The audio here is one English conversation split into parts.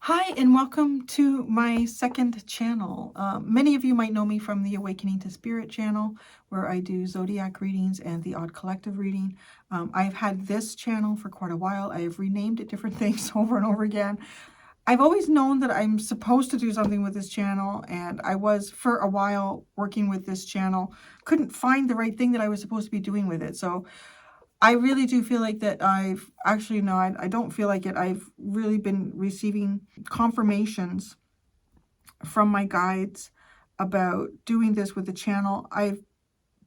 Hi, and welcome to my second channel. Many of you might know me from the Awakening to Spirit channel, where I do zodiac readings and the odd collective reading. I've had this channel for quite a while. I have renamed it different things over and over again. I've always known that I'm supposed to do something with this channel, and I was for a while working with this channel. Couldn't find the right thing that I was supposed to be doing with it. So I really do feel like that I've actually, no, I don't feel like it. I've really been receiving confirmations from my guides about doing this with the channel. I've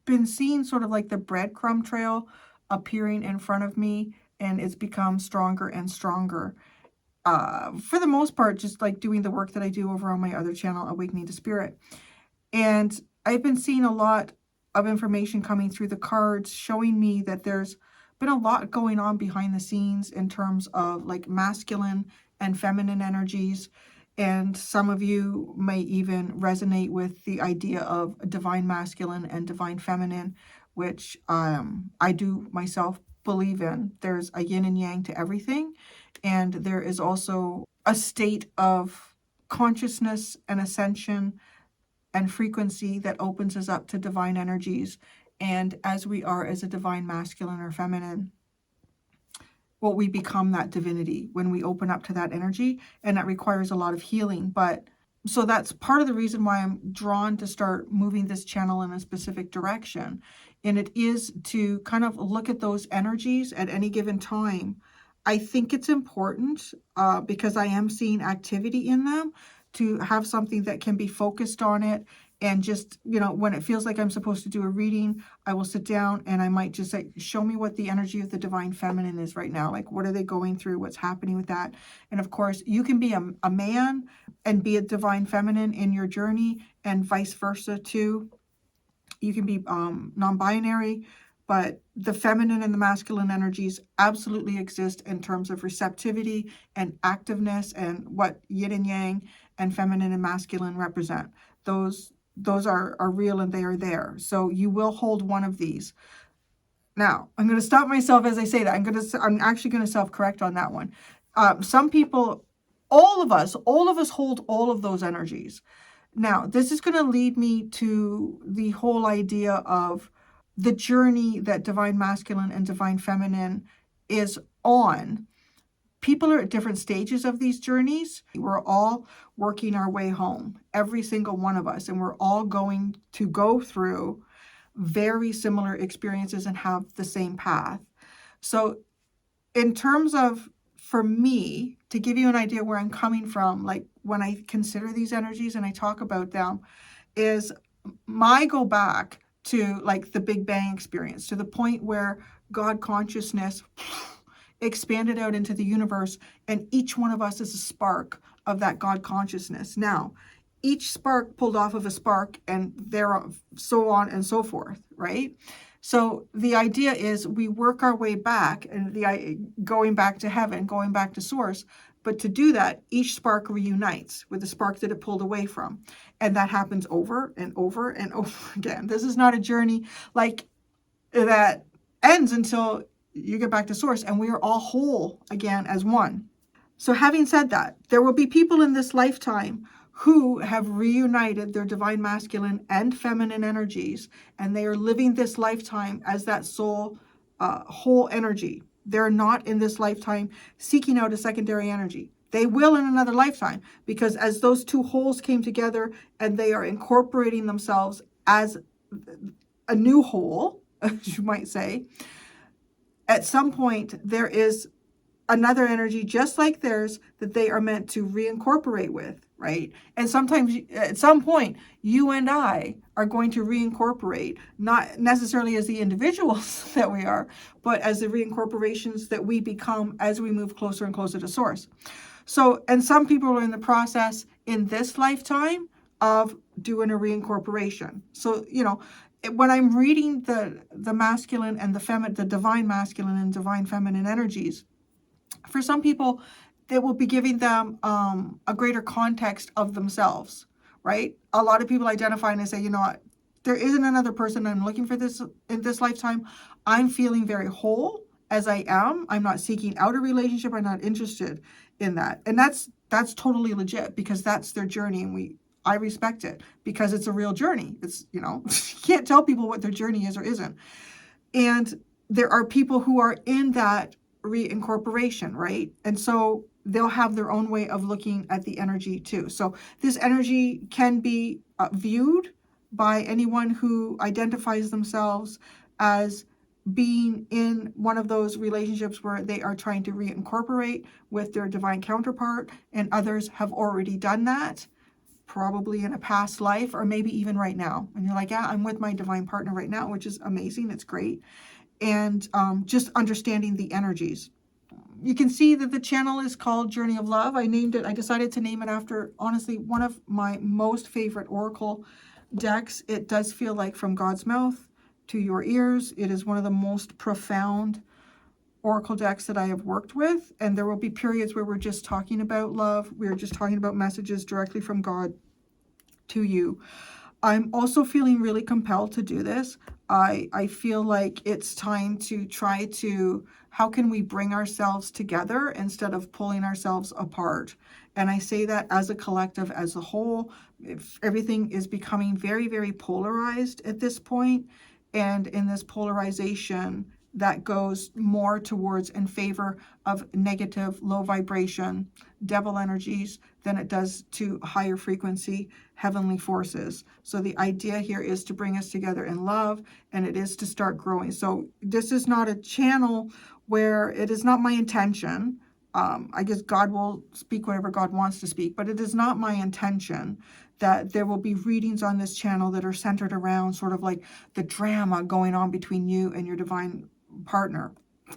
been seeing sort of like the breadcrumb trail appearing in front of me, and it's become stronger and stronger. For the most part, just like doing the work that I do over on my other channel, Awakening to Spirit. And I've been seeing a lot of information coming through the cards showing me that there's been a lot going on behind the scenes in terms of like masculine and feminine energies. And some of you may even resonate with the idea of divine masculine and divine feminine, which I do myself believe in. There's a yin and yang to everything. And there is also a state of consciousness and ascension and frequency that opens us up to divine energies. And as we are as a divine masculine or feminine, well, we become that divinity when we open up to that energy, and that requires a lot of healing. But so that's part of the reason why I'm drawn to start moving this channel in a specific direction. And it is to kind of look at those energies at any given time. I think it's important because I am seeing activity in them, to have something that can be focused on it. And just, when it feels like I'm supposed to do a reading, I will sit down and I might just say, show me what the energy of the divine feminine is right now. Like, what are they going through? What's happening with that? And of course, you can be a man and be a divine feminine in your journey, and vice versa too. You can be non-binary, but the feminine and the masculine energies absolutely exist in terms of receptivity and activeness, and what yin and yang and feminine and masculine represent. Those are real, and they are there. So you will hold one of these. Now, I'm going to stop myself as I say that. I'm actually going to self-correct on that one. Some people, all of us hold all of those energies. Now, this is going to lead me to the whole idea of the journey that divine masculine and divine feminine is on. People are at different stages of these journeys. We're all working our way home, every single one of us, and we're all going to go through very similar experiences and have the same path. So in terms of, for me, to give you an idea where I'm coming from, like when I consider these energies and I talk about them, is my go back to like the Big Bang experience, to the point where God consciousness expanded out into the universe, and each one of us is a spark of that God consciousness. Now, each spark pulled off of a spark, and there, so on and so forth, right? So the idea is we work our way back, and going back to heaven, going back to source. But to do that, each spark reunites with the spark that it pulled away from. And that happens over and over and over again. This is not a journey like that ends until you get back to source, and we are all whole again as one. So having said that, there will be people in this lifetime who have reunited their divine masculine and feminine energies, and they are living this lifetime as that soul whole energy. They're not in this lifetime seeking out a secondary energy. They will in another lifetime, because as those two wholes came together and they are incorporating themselves as a new whole, as you might say, at some point there is another energy just like theirs that they are meant to reincorporate with, right? And sometimes at some point you and I are going to reincorporate, not necessarily as the individuals that we are, but as the reincorporations that we become as we move closer and closer to source. So, and some people are in the process in this lifetime of doing a reincorporation. So, when I'm reading the masculine and the divine masculine and divine feminine energies, for some people, they will be giving them a greater context of themselves, right? A lot of people identify and they say, there isn't another person I'm looking for this in this lifetime. I'm feeling very whole as I am. I'm not seeking out a relationship. I'm not interested in that. And that's that's totally legit, because that's their journey, and I respect it, because it's a real journey. It's, you know, you can't tell people what their journey is or isn't. And there are people who are in that reincorporation, right? And so they'll have their own way of looking at the energy too. So this energy can be viewed by anyone who identifies themselves as being in one of those relationships where they are trying to reincorporate with their divine counterpart, and others have already done that, probably in a past life, or maybe even right now. And you're like, yeah, I'm with my divine partner right now, which is amazing. It's great. And just understanding the energies. You can see that the channel is called Journey of Love. I decided to name it after, honestly, one of my most favorite oracle decks. It does feel like from God's mouth to your ears. It is one of the most profound oracle decks that I have worked with. And there will be periods where we're just talking about love. We're just talking about messages directly from God to you. I'm also feeling really compelled to do this. I feel like it's time to try to, how can we bring ourselves together instead of pulling ourselves apart? And I say that as a collective, as a whole. If everything is becoming very, very polarized at this point, and in this polarization, that goes more towards in favor of negative, low vibration, devil energies than it does to higher frequency, heavenly forces. So the idea here is to bring us together in love, and it is to start growing. So this is not a channel where, it is not my intention. I guess God will speak whatever God wants to speak, but it is not my intention that there will be readings on this channel that are centered around sort of like the drama going on between you and your divine partner.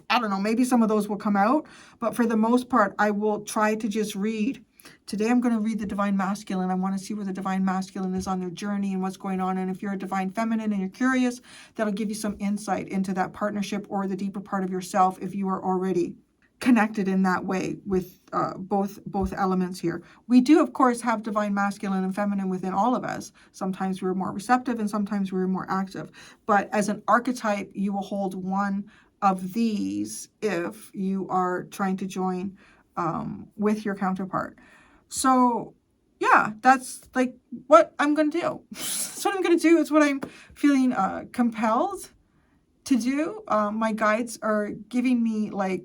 I don't know, maybe some of those will come out, but for the most part, I will try to just read. Today I'm going to read the divine masculine. I want to see where the divine masculine is on their journey and what's going on. And if you're a divine feminine and you're curious, that'll give you some insight into that partnership or the deeper part of yourself if you are already connected in that way with both elements here. We do, of course, have divine masculine and feminine within all of us. Sometimes we're more receptive and sometimes we're more active. But as an archetype, you will hold one of these if you are trying to join with your counterpart. So yeah, that's like what I'm going to do. That's what I'm going to do. It's what I'm feeling compelled to do. My guides are giving me like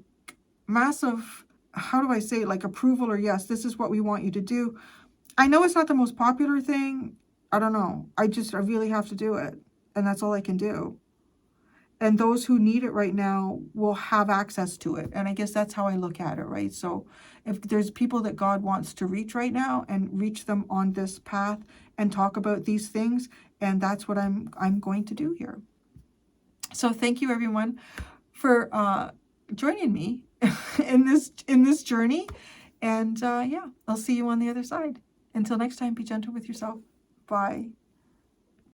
massive, how do I say, like approval, or yes, this is what we want you to do. I know it's not the most popular thing. I don't know. I really have to do it. And that's all I can do. And those who need it right now will have access to it. And I guess that's how I look at it, right? So if there's people that God wants to reach right now, and reach them on this path and talk about these things, and that's what I'm going to do here. So thank you everyone for joining me in this journey, and yeah, I'll see you on the other side. Until next time, be gentle with yourself. Bye.